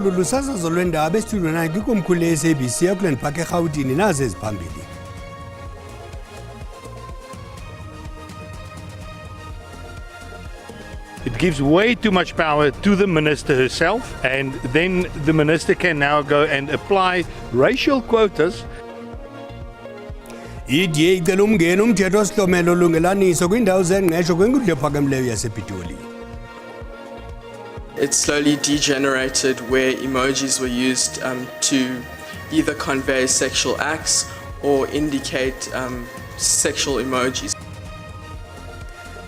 olu lusasazo lwendaba esitudiyo nayo kwikomkhulu le-SABC eAukland Park eRhawutini nazo eziphambili. It gives way too much power to the minister herself, and then the minister can now go and apply racial quotas. iDA icela umngeni umthetho osihlomelo olungelaniso kwiindawo zengqesho kwinkundla ephakamileyo yasePitoli. It slowly degenerated where emojis were used to either convey sexual acts or indicate sexual emojis.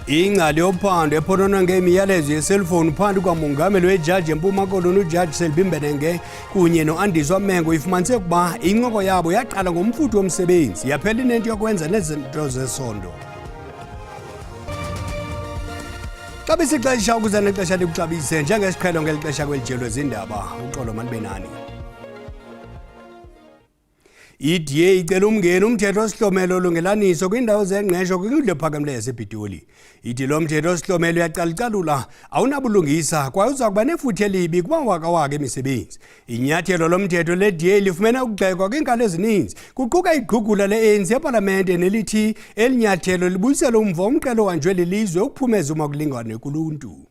ingcali yophando ephononwa ngemiyalezo yeselfoni phantsi kwamongameli wejaji eMpuma Koloni uJaji Selby Mbenenge kunye noAndiswa Mengo ifumanise ukuba incoko yabo yaqala ngomfutho womsebenzi yaphela inento yokwenza nezinto zesondo. Xa besixesha ukuza nexesha likuxabise njengesiqhelo ngeli xesha kwelijelo lezindaba uxolo manibenani. iDA icela umngeni umthetho osihlomelo olungelaniso kwiindawo zengqesho kwinkundla ephakamileyo yasePitoli. ithi lo mthetho osihlomelo uyacalucalula awunabulungisa kwaye uza kuba nefuthe elibi kumawakawaka emisebenzi. Inyathelo lomthetho leDA lifumene ukugxekwa kwiinkalo ezininzi kuquka iqhugula le-ANC epalamente nelithi elinyathelo libuyisela umva umqelo ohanjwe lilizwe ukuphumeza umakulingane kuluntu.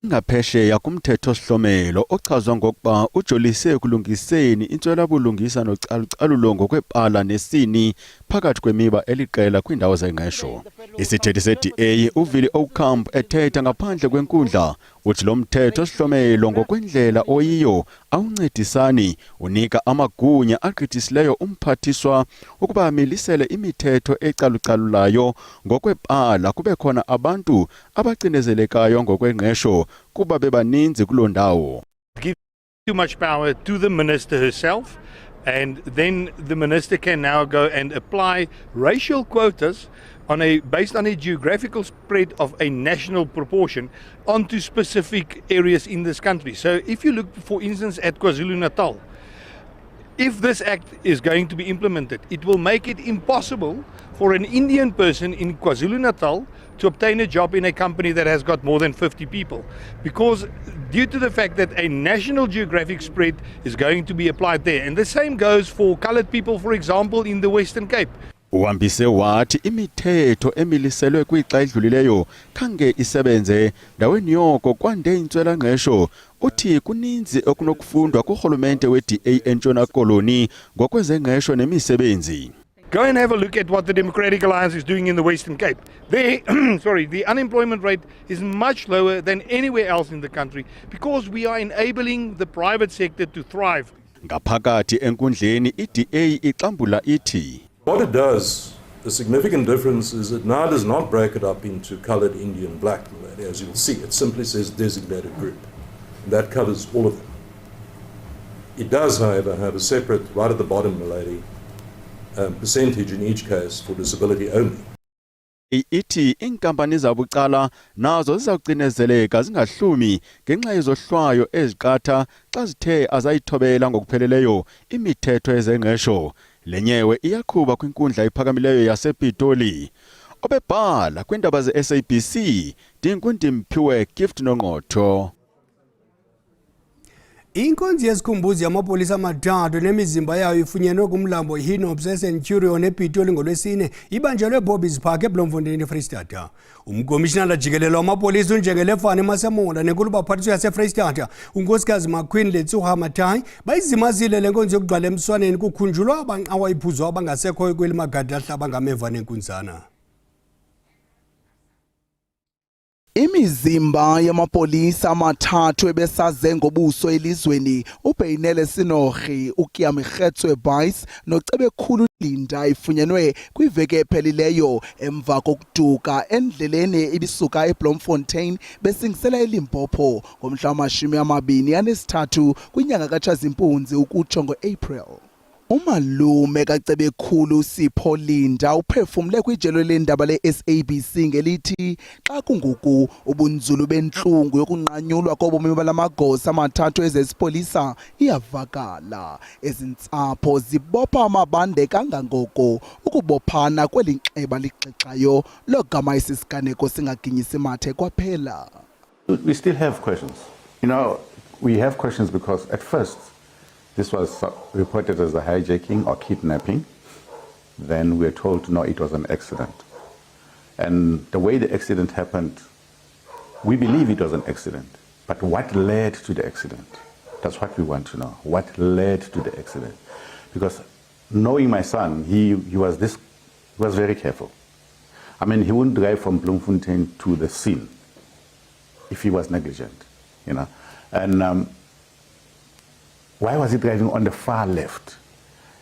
Ngaphesheya kumthetho osihlomelo ochazwa ngokuba ujolise ekulungiseni intswelabulungisa nocalucalulo ngokwepala nesini phakathi kwemiba eliqela kwindawo zengqesho. Isithethi se-DA uVilly Ocamp ethetha ngaphandle kwenkundla uthi lo mthetho osihlomelo ngokwendlela oyiyo awuncedisani unika amagunya agqithisileyo umphathiswa ukuba amilisele imithetho ecalucalulayo ngokwepala kube khona abantu abacinezelekayo ngokwengqesho kuba bebaninzi kuloo ndawo. Give too much power to the minister herself, and then the minister can now go and apply racial quotas based on a geographical spread of a national proportion onto specific areas in this country. So if you look, for instance, at KwaZulu-Natal, if this act is going to be implemented, it will make it impossible for an Indian person in KwaZulu-Natal to obtain a job in a company that has got more than 50 people, because due to the fact that a national geographic spread is going to be applied there. And the same goes for colored people, for example, in the Western Cape. Uhambise wathi imithetho emiliselwe kwixa edlulileyo khange isebenze ndaweni yoko kwande intswelangqesho uthi kuninzi okunokufundwa kurhulumente we-DA eNtshona Koloni ngokwezengqesho nemisebenzi. Go and have a look at what the Democratic Alliance is doing in the Western Cape. There, the unemployment rate is much lower than anywhere else in the country because we are enabling the private sector to thrive. Ngaphakathi enkundleni iDA ixambula ithi what it does, the significant difference is it now does not break it up into coloured, Indian, black, as you will see. It simply says designated group. And that covers all of them. It does, however, have a separate, right at the bottom, milady, percentage in each case for disability only. Ithi inkampani zabucala nazo zizawucinezeleka zingahlumi ngenxa yezohlwayo eziqatha xa zithe azayithobela ngokupheleleyo imithetho yezengqesho. Lenyewe iyaqhuba kwinkundla ephakamileyo yasePitoli. Obebhala kwindaba ze-SABC Dinkundi Mphiwe Gift Nongqotho. Inkonzi yesikhumbuzi yamapolisa amathathu nemizimba yayo ifunyenwe kumlambo iHinops Centurion ePitoli ngolwesine ibanjelwe eBobbies Park eBloemfontein eFreystata. Umkomishinala jikelele wamapolisa uNjengelefane Masemola nenkulubaphathiswa yaseFreystata unkosikazi McQueen Letsuha Mathai bayizimazile le nkonzi yokugqala emswaneni kukhunjulwa abanqawa iphuzwa abangasekho kweli magadi ahlaba ngameva nenkunzana. Imizimba yamapolisa amathathu ebesaze ngobuso elizweni uBeynele Sinogi, uKiamigetswe Bice noCebekhulu Linda ifunyenwe kwiveki ephelileyo emva kokuduka endleleni ibisuka eBloemfontein besingisela eLimpopo ngomhla wama-23 kwinyanga kaTshazimpunzi ukutsho ngo-April. Umalume kaCebekhulu Sipho Linda uphefumle kwijelo lendaba le-SABC ngelithi xa kungoku ubunzulu benhlungu yokunqanyulwa kobomi balamagosa amathathu ezesipolisa iyavakala. Ezintsapho zibopha amabande kangangoko ukubophana kweli nxeba lixexayo logama isisiganeko singaginyisi mathe kwaphela. We still have questions. You know, we have questions because at first this was reported as a hijacking or kidnapping. Then we were told, no, it was an accident. And the way the accident happened, we believe it was an accident. But what led to the accident? That's what we want to know. What led to the accident? Because knowing my son, he was very careful. I mean, he wouldn't drive from Bloemfontein to the scene if he was negligent, you know. And why was he driving on the far left?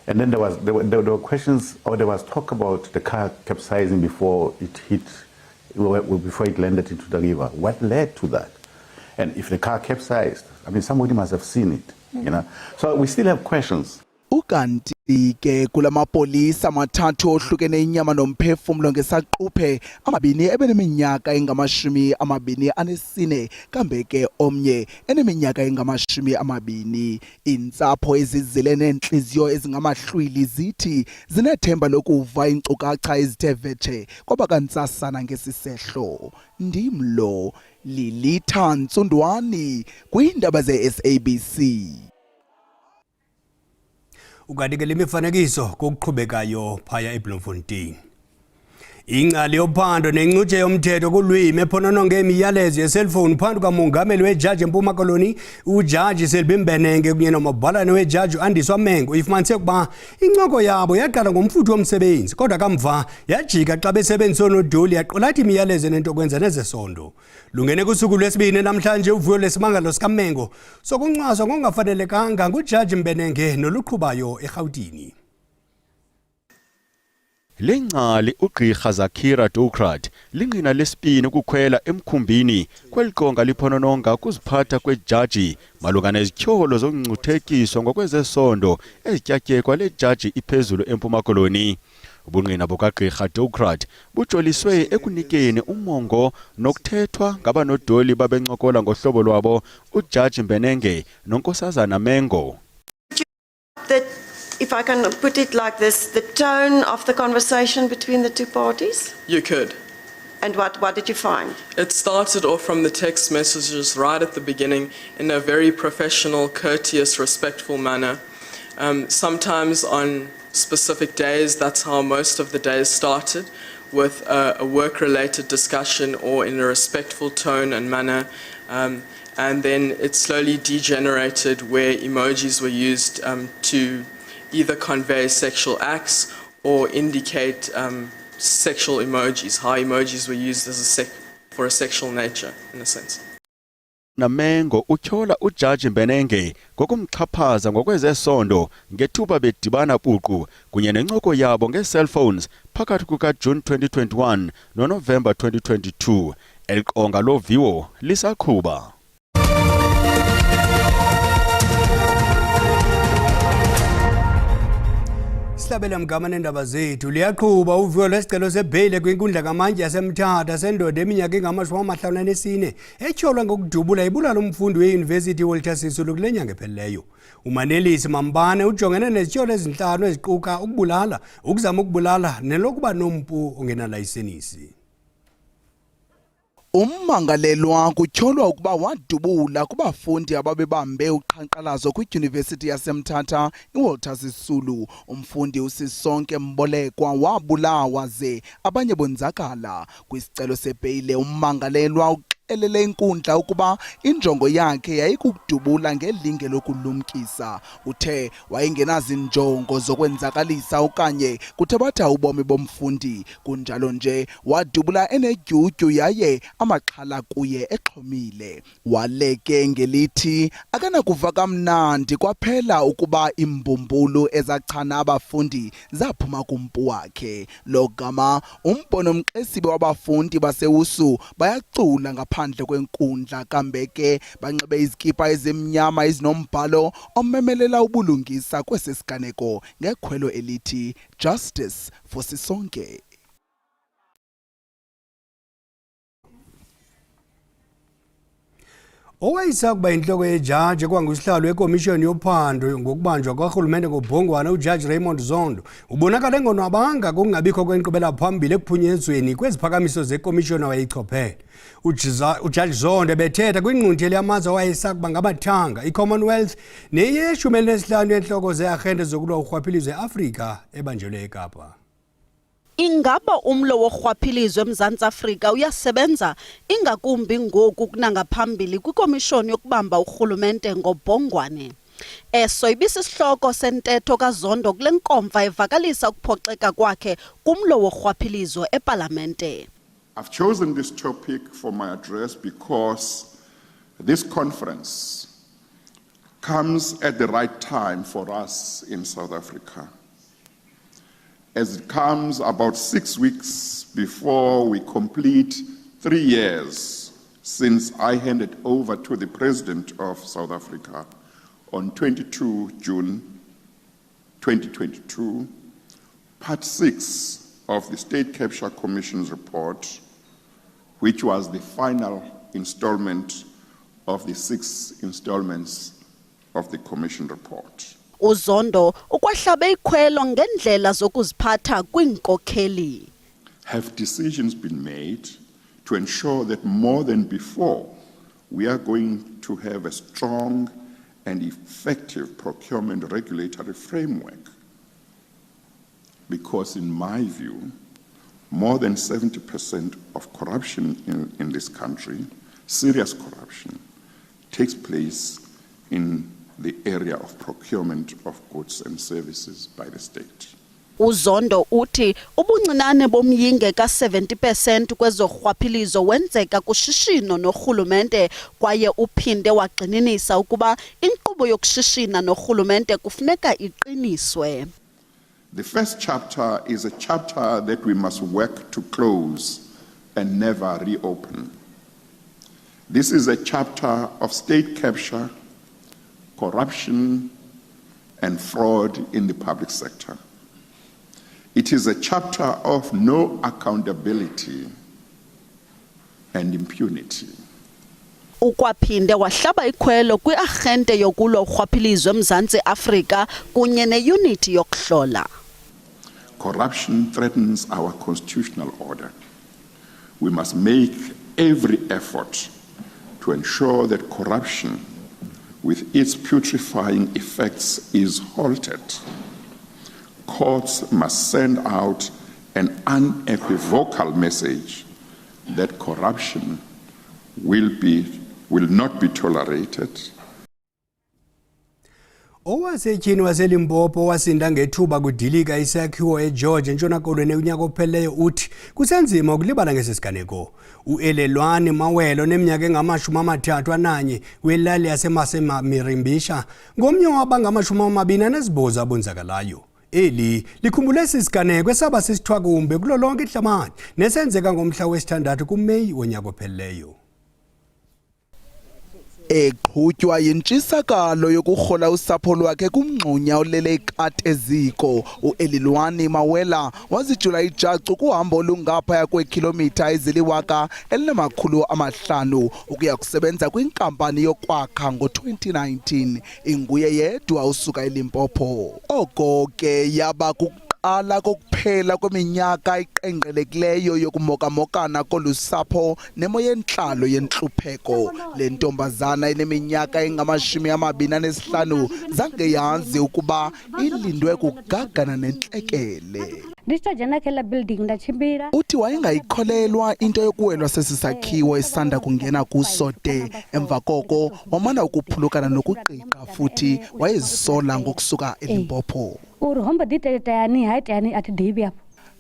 And then there were questions, or there was talk about the car capsizing before it landed into the river. What led to that? And if the car capsized, I mean, somebody must have seen it, you know. So we still have questions. Ukanti ke kulamapolisa amathathu ohlukene inyama nomphefumulo ngesaquphe amabini ebeneminyaka engama-24 kambe ke omnye eneminyaka engama-20. Intsapho ezizile neenhliziyo ezingamahlwili zithi zinethemba lokuva iinkcukacha ezithe vetshe kwabakantsasana ngesisehlo. Ndimlo Lilitha Ntsundwani kwiindaba ze-SABC. Ukanti-ke lemifanekiso kokuqhubekayo phaya eBloemfontein. Ingcali yophando nencutshe yomthetho kulwimi ephonononge imiyalezo yeselfoni phandu kamongameli wejaji eMpuma Koloni ujaji Selby Mbenenge kunye nomabhalane wejaji uAndiswa Mengo ifumanise ukuba incoko yabo yaqala ngomfutho womsebenzi kodwa kamva yajika xa besebenzisa nodoli yaqolathi imiyalezo nento kwenza nezesondo. Lungene kusuku lwesibini namhlanje uvuyo lesimangalo sikaMengo sokuncwaswa ngokungafanelekanga ngujaji Mbenenge noluqhubayo eGauteng. Lengcali uGqirha Zakira Dukrat lingqina lesibini ukukhwela emkhumbini kweliqonga liphonononga kuziphatha kwejaji malunga nezityholo zokungcuthekiswa ngokwezesondo ezityatyekwa lejaji iphezulu eMpuma Koloni. Ubungqina bukaGqirha Dukrat bujoliswe ekunikeni umongo nokuthethwa ngabanodoli babencokola ngohlobo lwabo ujaji Mbenenge nonkosazana Mengo. If I can put it like this, the tone of the conversation between the two parties? You could. And what did you find? It started off from the text messages right at the beginning in a very professional, courteous, respectful manner. Sometimes on specific days, that's how most of the days started, with a work-related discussion or in a respectful tone and manner. And then it slowly degenerated where emojis were used to either convey sexual acts or indicate sexual emojis, how emojis were used as for a sexual nature, in a sense. Namengo utyhola ujaji Mbenenge ngokumxhaphaza ngokwezesondo ngethuba bedibana buqu kunye nencoko yabo nge-cellphones phakathi kukaJune 2021 noNovember 2022. Eliqonga loviwo lisaqhuba. Sihlabele mgama nendaba zethu liyaqhuba uvuyo lesicelo sebheyile kwinkundla kamantyi yaseMthatha sendoda eminyaka engama-54 etyholwa ngokudubula ibulala umfundi weYunivesithi Walter Sisulu kule nyanga ephelileyo. Umanelisi Mambane ujongene nezityholo ezinhlanu eziquka ukubulala, ukuzama ukubulala nelokuba nompu ongenalayisenisi. Ummangalelwa kutyholwa ukuba wadubula kubafundi ababebambe uqhankqalazo kwidyunivesithi yaseMthatha iWalter Sisulu. Umfundi uSisonke Mbolekwa wabulawa ze abanye bonzakala. Kwisicelo sebheyile ummangalelwa elele inkundla ukuba injongo yakhe yayikukudubula ngelinge lokulumkisa. Uthe wayengenazinjongo zokwenzakalisa okanye kuthabatha ubomi bomfundi. Kunjalo nje wadubula enedyudyu yaye amaxhala kuye exhomile. Waleke ngelithi akanakuva kamnandi kwaphela ukuba imbumbulu ezachana abafundi zaphuma kumpu wakhe. Lo gama umbono mxesibe wabafundi basewusu bayacula ngaphandle kwenkundla kambe ke banxibe izikipa ezimnyama ezinombhalo omemelela ubulungisa kwesesiganeko ngekhwelo elithi Justice for Sisonke. Owayesakuba inhloko yejaji kwangusihlalo wekomishoni yophando ngokubanjwa kwaRhulumente ngoBhongwana uJudge Raymond Zondo ubonakala engonwabanga kungabikho kwenkqubela phambili ekuphunyezweni kweziphakamiso zekomishoni wayeyichophele. uJudge Zondo bethetha kwingqungquthela yamazwe awayesakuba ngamathanga iCommonwealth neyeshumi elinesihlanu yenhloko zearhente zokulwa urhwaphilizo eAfrika ebanjelwe eKapa. Ingaba umlo worhwaphilizo eMzantsi Afrika uyasebenza ingakumbi ngoku kunangaphambili kwikomishoni yokubamba urhulumente ngoBhongwane. Eso ibisisihloko sentetho kaZondo kule nkomfa evakalisa ukuphoxeka kwakhe kumlo worhwaphilizo epalamente. I've chosen this topic for my address because this conference comes at the right time for us in South Africa, as it comes about 6 weeks before we complete 3 years since I handed over to the President of South Africa on 22 June 2022, Part 6 of the State Capture Commission's report, which was the final installment of the 6 installments of the Commission report. uZondo ukwahlabe ikhwelo ngendlela zokuziphatha kwinkokheli. Have decisions been made to ensure that more than before we are going to have a strong and effective procurement regulatory framework? Because in my view, more than 70% of corruption in this country, serious corruption, takes place in the area of procurement of goods and services by the state. uZondo uthi ubuncinane bomyinge ka-70% kwezorhwaphilizo wenzeka kushishino norhulumente kwaye uphinde wagxininisa ukuba inkqubo yokushishina norhulumente kufuneka iqiniswe. The first chapter is a chapter that we must work to close and never reopen. This is a chapter of state capture, corruption, and fraud in the public sector. It is a chapter of no accountability and impunity. Ukwaphinde wahlaba ikhwelo kwiarhente yokulwa urhwaphilizo eMzantsi Afrika kunye neunithi yokuhlola. Corruption threatens our constitutional order. We must make every effort to ensure that corruption with its putrefying effects is halted. Courts must send out an unequivocal message that corruption will not be tolerated. Owasetyhini waseLimpopo wasinda ngethuba kudilika isakhiwo eGeorge entshona kolweni unyaka opheleyo uthi kusenzima ukulibala ngesisiganeko. uElelwane Mawelo oneminyaka engama-31 welali yaseMirimbisha ngomnye wabangama-28 abonzakalayo. Eli likhumbule isisiganeko esaba sisithwakumbe kulo lonke ihlabathi nesenzeka ngomhla wesi-6 kuMeyi wonyaka opheleyo. Eqhutywa yintshisakalo yokurhola usapho lwakhe kumngxunya olele ikati eziko, uElelwane Mawela wazijula ijacu kuhambo olungaphaya kweekhilomitha ezili-1,500 ukuya kusebenza kwinkampani yokwakha ngo-2019. Inguye yedwa usuka eLimpopo. Oko ke yaba ala kokuphela kweminyaka iqengqelekileyo yokumokamokana kolusapho nemo yentlalo yentlupheko. Le ntombazana eneminyaka engama-25 zange yazi ukuba ilindwe kugagana nentlekele. Uthi wayengayikholelwa into yokuwelwa sesisakhiwo esanda kungena kuso de emva koko wamana ukuphulukana nokuqiqa futhi wayezisola ngokusuka eLimpopo.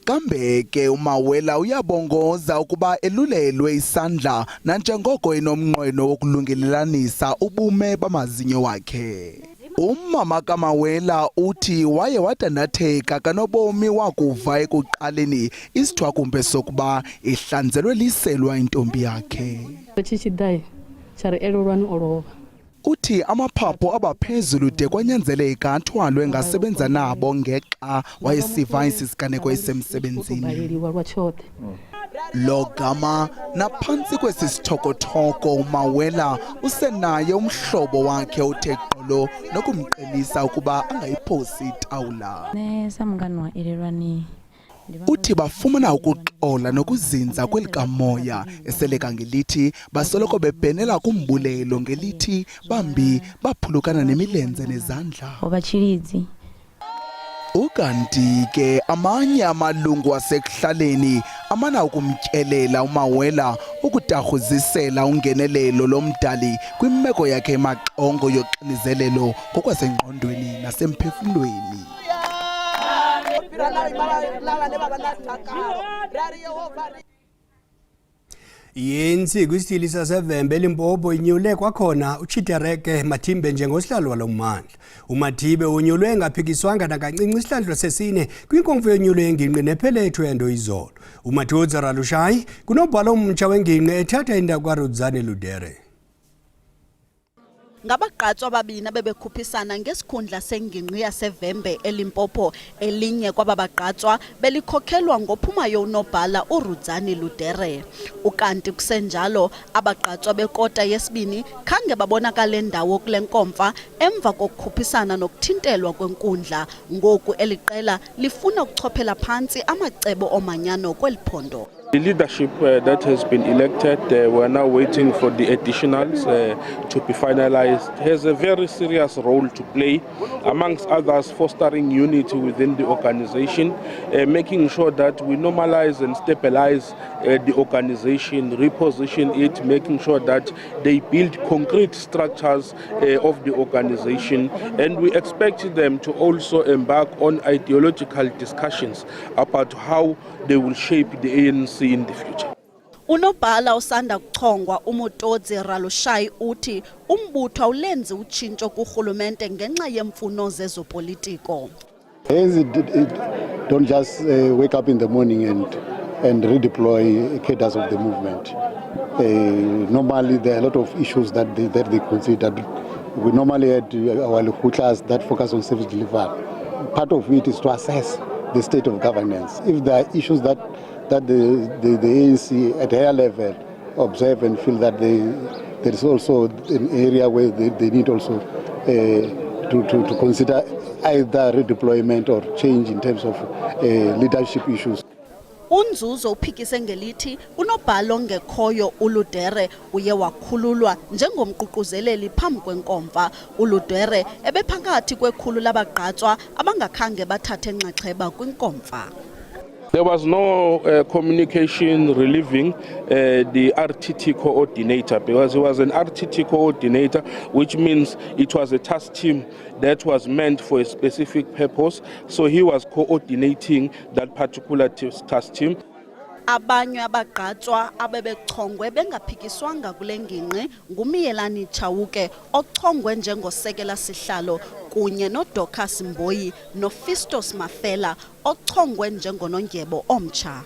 Kambe ke uMawela uyabongoza ukuba elulelwe isandla nanjengoko enomnqweno wokulungelelanisa ubume bamazinyo wakhe. Umama kaMawela uthi waye wadandatheka kanobomi wakuva ekuqaleni isithwakumbe sokuba ihlanzelwe liselwa intombi yakhe. uthi amaphapho abaphezulu de kwanyanzeleka athwalwe ngasebenza nabo ngexa wayesiva isisiganeko esemsebenzini. Lo gama naphantsi kwesi sithokotoko uMawela usenaye umhlobo wakhe uthe qolo nokumqelisa ukuba angayiphosi itawula. Uthi bafumana ukuxola nokuzinza kwelikamoya eseleka ngelithi basoloko bebhenela kumbulelo ngelithi bambi baphulukana nemilenze nezandla. Ukanti ke amanye amalungu asekuhlaleni amana ukumtyelela uMawela ukutahuzisela ungenelelo lomdali kwimeko yakhe emaxongo yoxinizelelo ngokwasengqondweni nasemphefumlweni. Yenzi kwisithili saseVembe eLimpopo inyule kwakhona uChitereke Mathimbe njengosihlalo walommandla. uMathibe unyulwe engaphikiswanga nakancinci isihlandlo sesine kwinkomfa yonyulo yengingqi nepheletho yando izolo. uMathoza Ralushayi kunobhala omtsha wengingqi ethatha indawo kaRudzani Ludere. Ngabagqatswa ababini abebekhuphisana ngesikhundla sengingqi yaseVembe eLimpopo, elinye kwababagqatswa belikhokhelwa ngophumayo unobhala uRudzani Ludere. Ukanti kusenjalo abagqatswa bekota yesibini khange babonakala endawo kule nkomfa emva kokukhuphisana nokuthintelwa kwenkundla. Ngoku eliqela lifuna ukuchophela phantsi amacebo omanyano kweliphondo. The leadership that has been elected, we're now waiting for the additionals to be finalized, has a very serious role to play, amongst others fostering unity within the organization, making sure that we normalize and stabilize the organization, reposition it, making sure that they build concrete structures of the organization, and we expect them to also embark on ideological discussions about how they will shape the ANC in the future. Unobhala usanda kuchongwa uMotodzi Ralushayi uthi umbutho awulenzi utshintsho kurhulumente ngenxa yemfuno zezopolitiko. Don't just wake up in the morning and redeploy cadres of the movement. Normally there are a lot of issues that they consider. We normally had our Hutlas that focus on service delivery. Part of it is to assess the state of governance. If there are issues that the ANC at higher level observe and feel that there is also an area where they need also to consider either redeployment or change in terms of leadership issues. Unzuzo uphikise ngelithi unobhala ongekhoyo uLudere uye wakhululwa njengomququzeleli phambi kwenkomfa. uLudere ebephakathi kwekhulu labagqatswa abangakhange bathathe enxaxheba kwinkomfa. There was no communication relieving the RTT coordinator, because he was an RTT coordinator, which means it was a task team that was meant for a specific purpose. So he was coordinating that particular task team. Abanye abagqatswa abebechongwe bengaphikiswanga kule ngingqi nguMiyelani Chauke ochongwe njengosekela sihlalo kunye noDocas Mboyi noFistos Mafela ochongwe njengonondyebo omtsha.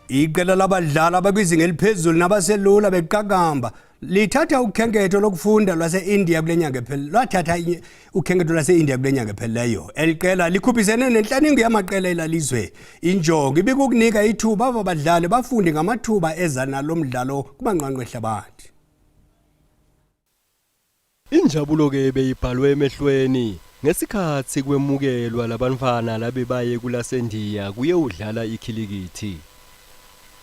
Iqela labadlali abakwizinga eliphezulu nabaselula beqakamba lithatha ukhenketho lokufunda lwase-India kule nyanga ephelileyo. Lwathatha ukhenketho lwase-India kule nyanga ephelileyo. Eliqela likhuphisene nenhlaningo yamaqela elalizwe. Injongo ibikukunika ithuba abadlali bafunde ngamathuba eza nalo mdlalo kumanqwanqwa ehlabathi. Injabulo ke beyibhalwe emehlweni ngesikhathi kwemukelwa labantwana labebaye kulaseNdiya kuye udlala ikhilikithi.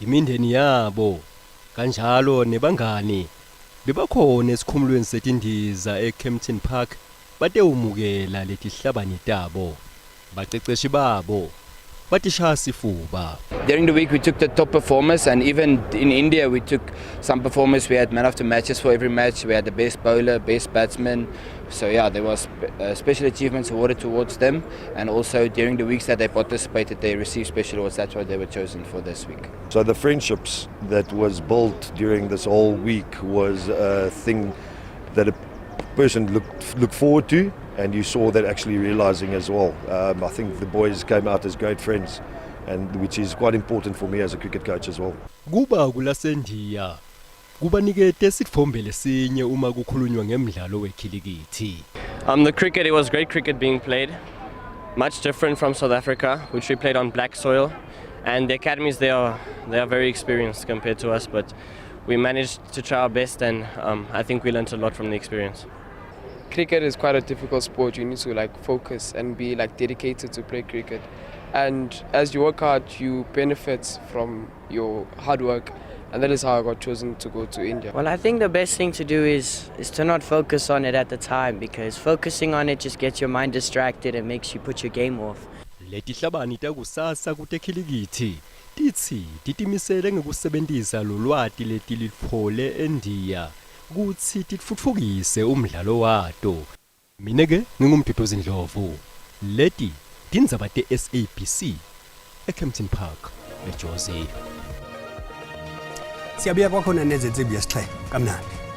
Imindeni yabo kanjalo nebangani bebakhona esikhumulweni setindiza eKempton Park batewumukela letihlabani tabo baceceshi babo batishaya sifuba. During the week we took the top performers, and even in India we took some performers. We had man of the matches for every match. We had the best bowler, best batsman. So yeah, there was special achievements awarded towards them, and also during the weeks that they participated they received special awards. That's why they were chosen for this week. So the friendships that was built during this whole week was a thing that a person looked forward to, and you saw that actually realizing as well. I think the boys came out as great friends, and which is quite important for me as a cricket coach as well. Kuba kulaseNdiya kubanikete sitfombe lesinye uma kukhulunywa ngemidlalo wekhilikithi. The cricket, it was great cricket being played. Much different from South Africa, which we played on black soil. And the academies, they are very experienced compared to us, but we managed to try our best, and I think we learned a lot from the experience. Cricket is quite a difficult sport. You need to focus and be dedicated to play cricket. And as you work hard, you benefit from your hard work. And that is how I got chosen to go to India. Well, I think the best thing to do is to not focus on it at the time, because focusing on it just gets your mind distracted and makes you put your game off. Letihlabani takusasa kutekhilikithi titsi titimisele ngekusebentisa lolwati letilitfole eNdiya kutsi titfutfukise umdlalo wato. Mina ke ngingumduduzi Ndlovu. Leti tindzaba te-SABC eKempton Park eJozi. Siyabuya kwakhona nezinsimbi yesixhenxe kamnandi.